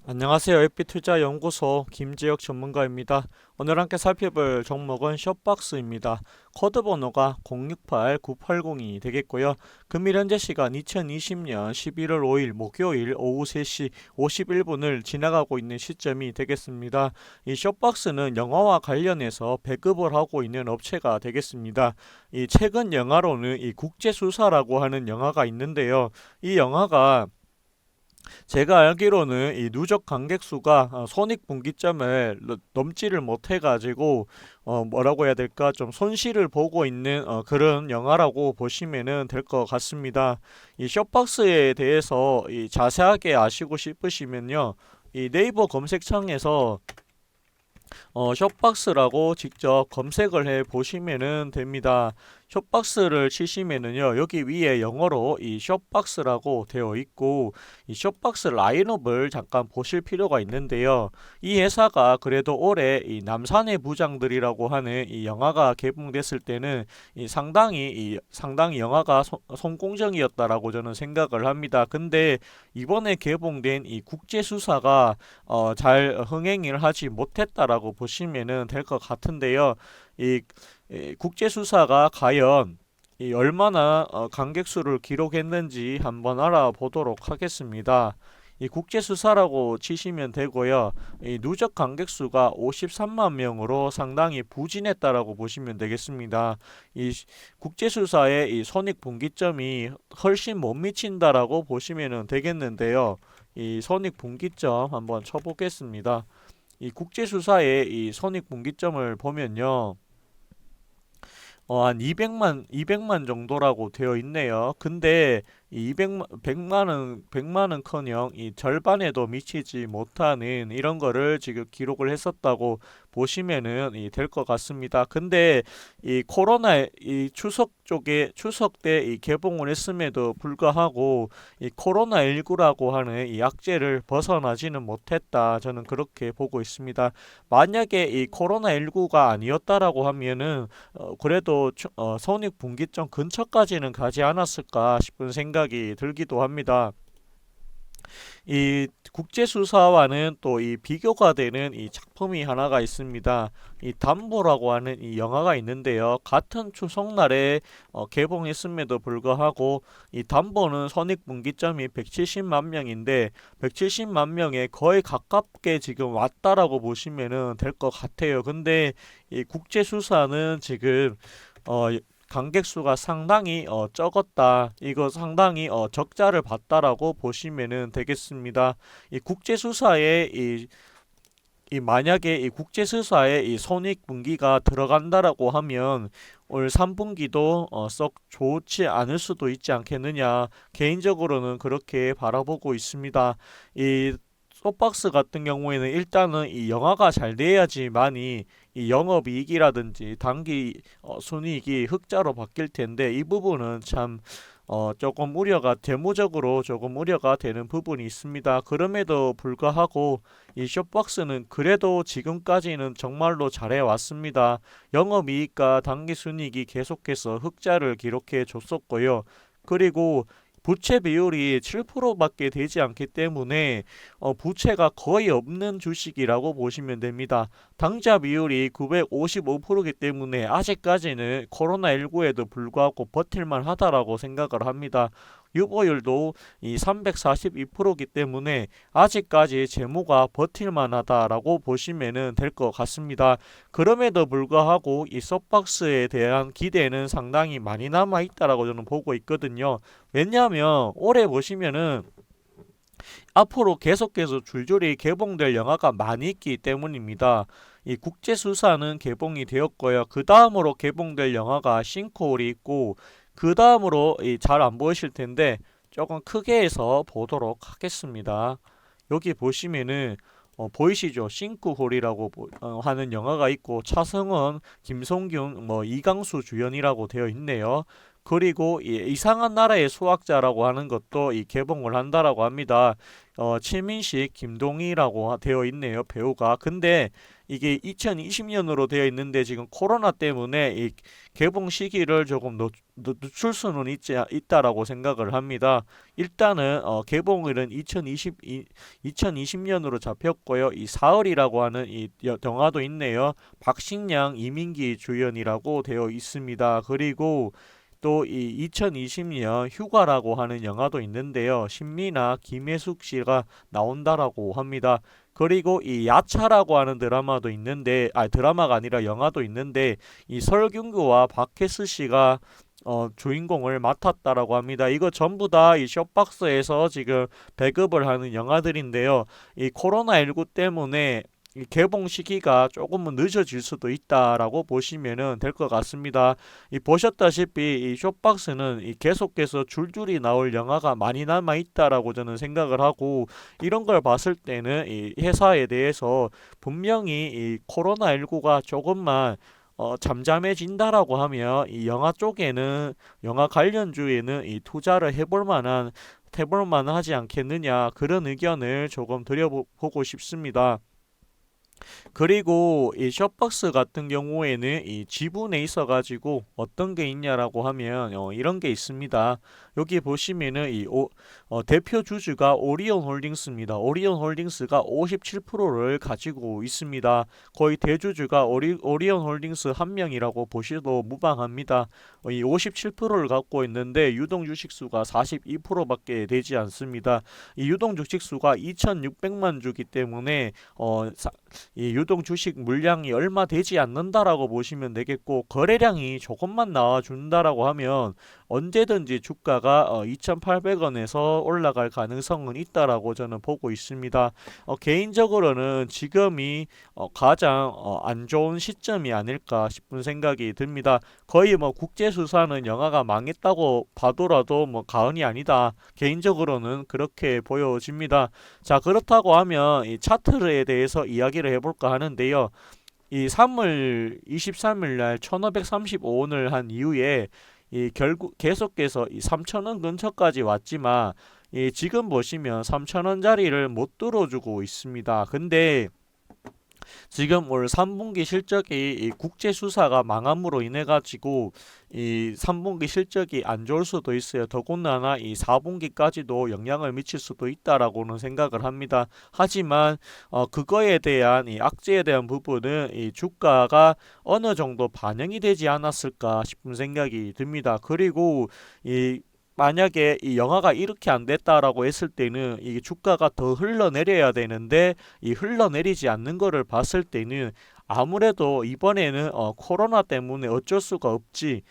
안녕하세요. FB투자연구소 김지혁 전문가입니다. 오늘 함께 살펴볼 종목은 숏박스입니다. 코드 번호가 068980이 되겠고요. 금일 현재 시간 2020년 11월 5일 목요일 오후 3시 51분을 지나가고 있는 시점이 되겠습니다. 이 숏박스는 영화와 관련해서 배급을 하고 있는 업체가 되겠습니다. 이 최근 영화로는 이 국제수사라고 하는 영화가 있는데요. 이 영화가 제가 알기로는 이 누적 관객 수가 손익분기점을 넘지를 못해가지고 뭐라고 해야 될까 좀 손실을 보고 있는 그런 영화라고 보시면은 될 것 같습니다. 이 숏박스에 대해서 이 자세하게 아시고 싶으시면요. 이 네이버 검색창에서 숏박스라고 직접 검색을 해 보시면은 됩니다. 숏박스를 치시면은요, 여기 위에 영어로 이 숏박스라고 되어 있고, 이 숏박스 라인업을 잠깐 보실 필요가 있는데요. 이 회사가 그래도 올해 이 남산의 부장들이라고 하는 이 영화가 개봉됐을 때는 상당히 영화가 성공적이었다라고 저는 생각을 합니다. 근데 이번에 개봉된 이 국제수사가 잘 흥행을 하지 못했다라고 보시면은 될 것 같은데요. 이, 이 국제수사가 과연 이 얼마나 관객 수를 기록했는지 한번 알아보도록 하겠습니다. 이 국제수사라고 치시면 되고요. 이 누적 관객 수가 53만 명으로 상당히 부진했다라고 보시면 되겠습니다. 이 국제수사의 이 손익분기점이 훨씬 못 미친다라고 보시면 되겠는데요. 이 손익분기점 한번 쳐보겠습니다. 이 국제수사의 이 손익분기점을 보면요. 한 200만 정도라고 되어 있네요. 근데 이 100만은커녕 이 절반에도 미치지 못하는 이런 거를 지금 기록을 했었다고 보시면은 될 것 같습니다. 근데 이 코로나 이 추석 때 이 개봉을 했음에도 불구하고 이 코로나19라고 하는 이 악재를 벗어나지는 못했다. 저는 그렇게 보고 있습니다. 만약에 이 코로나19가 아니었다라고 하면은 그래도 손익분기점 근처까지는 가지 않았을까 싶은 생각이 들기도 합니다. 이 국제수사와는 또 이 비교가 되는 이 작품이 하나가 있습니다. 이 담보라고 하는 이 영화가 있는데요. 같은 추석날에 개봉했음에도 불구하고 이 담보는 손익분기점이 170만 명인데 170만 명에 거의 가깝게 지금 왔다라고 보시면은 될 것 같아요. 근데 이 국제수사는 지금 어, 관객 수가 상당히 적었다. 이거 상당히 적자를 봤다라고 보시면은 되겠습니다. 이 국제수사에 이 만약에 이 국제수사에 이 손익분기가 들어간다라고 하면 올 3분기도 썩 좋지 않을 수도 있지 않겠느냐. 개인적으로는 그렇게 바라보고 있습니다. 이 소박스 같은 경우에는 일단은 이 영화가 잘 돼야지만이 이 영업이익이라든지 단기 순이익이 흑자로 바뀔 텐데 이 부분은 참 조금 우려가 재무적으로 조금 우려가 되는 부분이 있습니다. 그럼에도 불구하고 이 숏박스는 그래도 지금까지는 정말로 잘해 왔습니다. 영업이익과 당기순이익이 계속해서 흑자를 기록해 줬었고요. 그리고 부채 비율이 7%밖에 되지 않기 때문에 부채가 거의 없는 주식이라고 보시면 됩니다. 당좌 비율이 955%이기 때문에 아직까지는 코로나19에도 불구하고 버틸만 하다라고 생각을 합니다. 유보율도 이 342%이기 때문에 아직까지 재무가 버틸만 하다라고 보시면 될 것 같습니다. 그럼에도 불구하고 이 섭박스에 대한 기대는 상당히 많이 남아 있다라고 저는 보고 있거든요. 왜냐하면 올해 보시면은 앞으로 계속해서 줄줄이 개봉될 영화가 많이 있기 때문입니다. 이 국제수사는 개봉이 되었고요. 그 다음으로 개봉될 영화가 싱크홀이 있고 그 다음으로 잘 안 보이실 텐데 조금 크게 해서 보도록 하겠습니다. 여기 보시면은 보이시죠? 싱크홀이라고 하는 영화가 있고 차성원, 김성균, 뭐 이강수 주연이라고 되어 있네요. 그리고 이 이상한 나라의 수학자라고 하는 것도 이 개봉을 한다라고 합니다. 최민식, 김동희라고 되어 있네요, 배우가. 근데 이게 2020년으로 되어 있는데 지금 코로나 때문에 이 개봉 시기를 조금 늦출 수는 있다라고 생각을 합니다. 일단은 개봉일은 2020년으로 잡혔고요. 이 사흘이라고 하는 이 영화도 있네요. 박신양, 이민기 주연이라고 되어 있습니다. 그리고 또 이 2020년 휴가라고 하는 영화도 있는데요. 신미나 김혜숙 씨가 나온다라고 합니다. 그리고 이 야차라고 하는 드라마도 있는데, 드라마가 아니라 영화도 있는데, 이 설경구와 박혜수 씨가 주인공을 맡았다라고 합니다. 이거 전부 다 이 숍박스에서 지금 배급을 하는 영화들인데요. 이 코로나19 때문에 이 개봉 시기가 조금은 늦어질 수도 있다라고 보시면 될 것 같습니다. 이 보셨다시피 이 숍박스는 이 계속해서 줄줄이 나올 영화가 많이 남아 있다라고 저는 생각을 하고, 이런 걸 봤을 때는 이 회사에 대해서 분명히 이 코로나19가 조금만 잠잠해진다라고 하면 이 영화 쪽에는, 영화 관련주에는 이 투자를 해볼 만하지 않겠느냐, 그런 의견을 조금 드려보고 싶습니다. 그리고 이 숍박스 같은 경우에는 이 지분에 있어가지고 어떤 게 있냐라고 하면 이런 게 있습니다. 여기 보시면은 대표 주주가 오리온 홀딩스입니다. 오리온 홀딩스가 57%를 가지고 있습니다. 거의 대주주가 오리온 홀딩스 한 명이라고 보셔도 무방합니다. 이 57%를 갖고 있는데 유동 주식수가 42%밖에 되지 않습니다. 이 유동 주식수가 2,600만 주기 때문에 이 유동 주식 물량이 얼마 되지 않는다라고 보시면 되겠고, 거래량이 조금만 나와준다라고 하면 언제든지 주가가 2,800원에서 올라갈 가능성은 있다라고 저는 보고 있습니다. 개인적으로는 지금이 가장 안 좋은 시점이 아닐까 싶은 생각이 듭니다. 거의 뭐 국제수사는 영화가 망했다고 봐도라도 뭐 과언이 아니다. 개인적으로는 그렇게 보여집니다. 자, 그렇다고 하면 이 차트에 대해서 이야기를 해볼까 하는데요. 이 3월 23일 날 1535원을 한 이후에 이 결국 계속해서 이 3,000원 근처까지 왔지만, 이 지금 보시면 3,000원짜리를 못 들어주고 있습니다. 근데 지금 올 3분기 실적이 이 국제 수사가 망함으로 인해 가지고 이 3분기 실적이 안 좋을 수도 있어요. 더군다나 이 4분기까지도 영향을 미칠 수도 있다라고는 생각을 합니다. 하지만 그거에 대한 이 악재에 대한 부분은 이 주가가 어느 정도 반영이 되지 않았을까 싶은 생각이 듭니다. 그리고 이 만약에 이 영화가 이렇게 안 됐다라고 했을 때는 이 주가가 더 흘러내려야 되는데, 이 흘러내리지 않는 거를 봤을 때는 아무래도 이번에는 코로나 때문에 어쩔 수가 없지,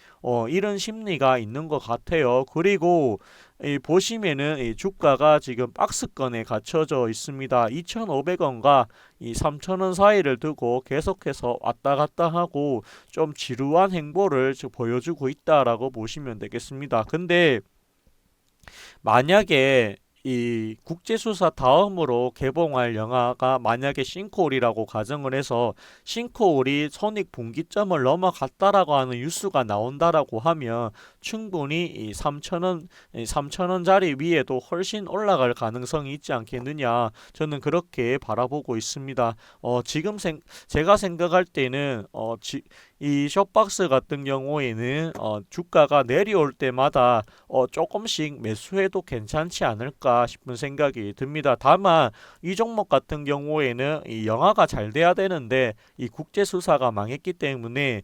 이런 심리가 있는 것 같아요. 그리고 이 보시면은 이 주가가 지금 박스권에 갇혀져 있습니다. 2,500원과 이 3,000원 사이를 두고 계속해서 왔다 갔다 하고 좀 지루한 행보를 보여주고 있다라고 보시면 되겠습니다. 근데 만약에 이 국제수사 다음으로 개봉할 영화가 만약에 싱크홀이라고 가정을 해서 싱크홀이 손익분기점을 넘어갔다라고 하는 뉴스가 나온다라고 하면 충분히 이 3,000원짜리 위에도 훨씬 올라갈 가능성이 있지 않겠느냐, 저는 그렇게 바라보고 있습니다. 제가 생각할 때는 이 숍박스 같은 경우에는 주가가 내려올 때마다 조금씩 매수해도 괜찮지 않을까 싶은 생각이 듭니다. 다만 이 종목 같은 경우에는 이 영화가 잘 돼야 되는데 이 국제 수사가 망했기 때문에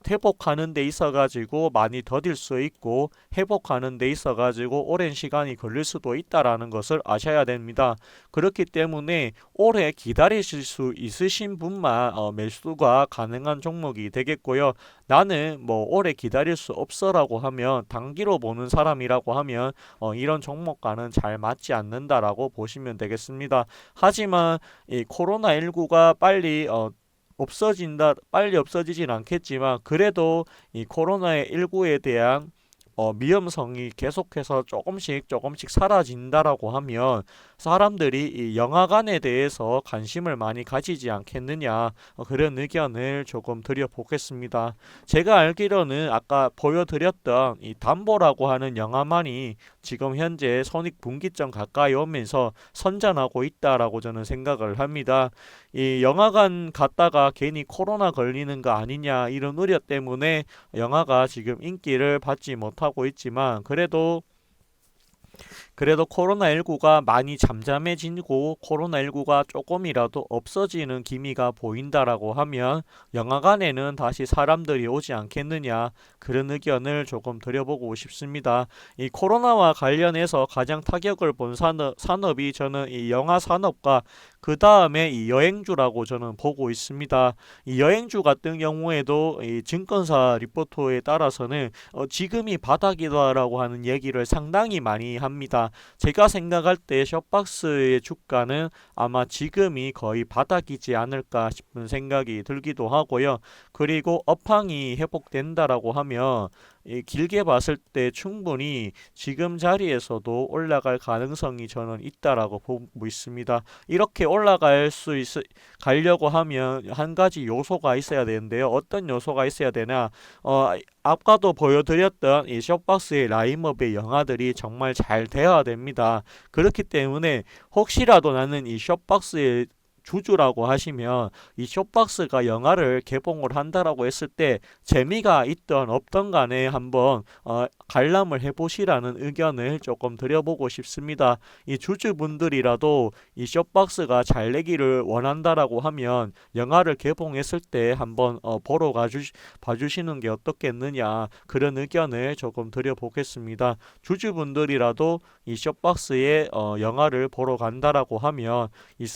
회복하는 데 있어 가지고 많이 더딜 수 있고, 회복하는 데 있어 가지고 오랜 시간이 걸릴 수도 있다라는 것을 아셔야 됩니다. 그렇기 때문에 오래 기다리실 수 있으신 분만 매수가 가능한 종목이 되겠고요. 나는 뭐 오래 기다릴 수 없어라고 하면, 단기로 보는 사람이라고 하면 이런 종목과는 잘 맞지 않는다라고 보시면 되겠습니다. 하지만 이 코로나19가 빨리 없어지진 않겠지만, 그래도 이 코로나19에 대한 위험성이 계속해서 조금씩 사라진다라고 하면 사람들이 이 영화관에 대해서 관심을 많이 가지지 않겠느냐 그런 의견을 조금 드려보겠습니다. 제가 알기로는 아까 보여드렸던 이 담보라고 하는 영화만이 지금 현재 손익분기점 가까이 오면서 선전하고 있다라고 저는 생각을 합니다. 이 영화관 갔다가 괜히 코로나 걸리는 거 아니냐 이런 우려 때문에 영화가 지금 인기를 받지 못하고 있지만 그래도 코로나19가 많이 잠잠해지고 코로나19가 조금이라도 없어지는 기미가 보인다라고 하면 영화관에는 다시 사람들이 오지 않겠느냐 그런 의견을 조금 드려보고 싶습니다. 이 코로나와 관련해서 가장 타격을 본 산업이 저는 이 영화 산업과 그 다음에 이 여행주라고 저는 보고 있습니다. 이 여행주 같은 경우에도 이 증권사 리포트에 따라서는 지금이 바닥이다라고 하는 얘기를 상당히 많이 합니다. 제가 생각할 때 숍박스의 주가는 아마 지금이 거의 바닥이지 않을까 싶은 생각이 들기도 하고요. 그리고 업황이 회복된다라고 하면 길게 봤을 때 충분히 지금 자리에서도 올라갈 가능성이 저는 있다라고 보고 있습니다. 이렇게 가려고 하면 한 가지 요소가 있어야 되는데요. 어떤 요소가 있어야 되나? 아까도 보여드렸던 이 숍박스의 라인업의 영화들이 정말 잘 돼야 됩니다. 그렇기 때문에 혹시라도 나는 이 숍박스의 주주라고 하시면 이 숍박스가 영화를 개봉을 한다라고 했을 때 재미가 있던 없던 간에 한번 관람을 해보시라는 의견을 조금 드려보고 싶습니다. 이 주주분들이라도 이 숍박스가 잘 내기를 원한다라고 하면 영화를 개봉했을 때 한번 봐주시는 게 어떻겠느냐 그런 의견을 조금 드려보겠습니다. 주주분들이라도 이 숍박스에 영화를 보러 간다라고 하면 이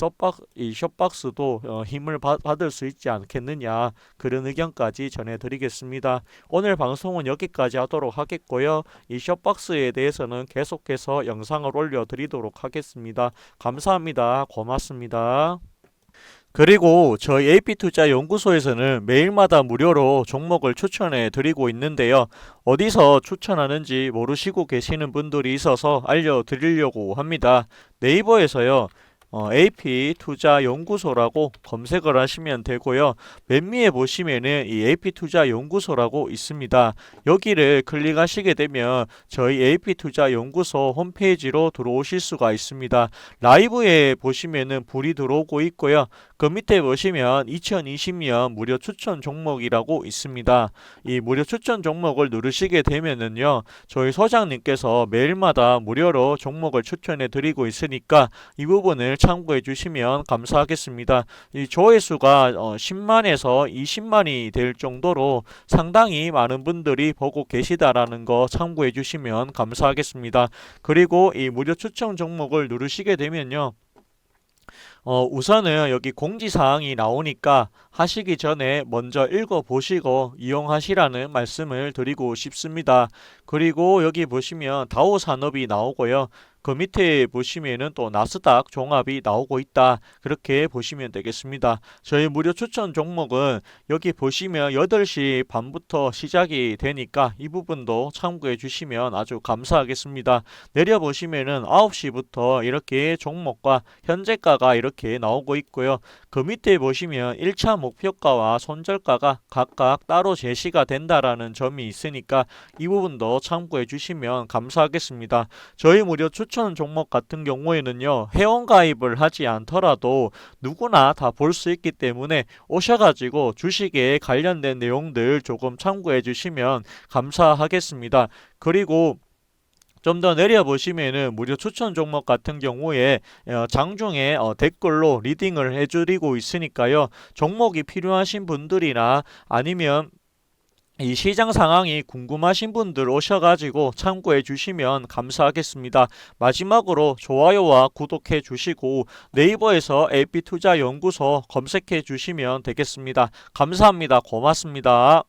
숍박스도 힘을 받을 수 있지 않겠느냐 그런 의견까지 전해드리겠습니다. 오늘 방송은 여기까지 하도록 하겠고요. 이 숍박스에 대해서는 계속해서 영상을 올려드리도록 하겠습니다. 감사합니다. 고맙습니다. 그리고 저희 AP투자연구소에서는 매일마다 무료로 종목을 추천해 드리고 있는데요. 어디서 추천하는지 모르시고 계시는 분들이 있어서 알려드리려고 합니다. 네이버에서요. AP투자연구소라고 검색을 하시면 되고요. 맨 위에 보시면은 이 AP투자연구소라고 있습니다. 여기를 클릭하시게 되면 저희 AP투자연구소 홈페이지로 들어오실 수가 있습니다. 라이브에 보시면은 불이 들어오고 있고요. 그 밑에 보시면 2020년 무료 추천 종목이라고 있습니다. 이 무료 추천 종목을 누르시게 되면은요. 저희 소장님께서 매일마다 무료로 종목을 추천해 드리고 있으니까 이 부분을 참고해 주시면 감사하겠습니다. 이 조회수가 10만에서 20만이 될 정도로 상당히 많은 분들이 보고 계시다라는 거 참고해 주시면 감사하겠습니다. 그리고 이 무료 추천 종목을 누르시게 되면요. 우선은 여기 공지사항이 나오니까 하시기 전에 먼저 읽어보시고 이용하시라는 말씀을 드리고 싶습니다. 그리고 여기 보시면 다오 산업이 나오고요. 그 밑에 보시면은 또 나스닥 종합이 나오고 있다. 그렇게 보시면 되겠습니다. 저희 무료 추천 종목은 여기 보시면 8시 반부터 시작이 되니까 이 부분도 참고해 주시면 아주 감사하겠습니다. 내려보시면은 9시부터 이렇게 종목과 현재가가 이렇게 나오고 있고요. 그 밑에 보시면 1차 목표가와 손절가가 각각 따로 제시가 된다라는 점이 있으니까 이 부분도 참고해 주시면 감사하겠습니다. 저희 무료 추천 종목 같은 경우에는요. 회원가입을 하지 않더라도 누구나 다 볼 수 있기 때문에 오셔가지고 주식에 관련된 내용들 조금 참고해 주시면 감사하겠습니다. 그리고 좀 더 내려보시면은 무료 추천 종목 같은 경우에 장중에 댓글로 리딩을 해드리고 있으니까요. 종목이 필요하신 분들이나 아니면 이 시장 상황이 궁금하신 분들 오셔가지고 참고해 주시면 감사하겠습니다. 마지막으로 좋아요와 구독해 주시고 네이버에서 AP투자연구소 검색해 주시면 되겠습니다. 감사합니다. 고맙습니다.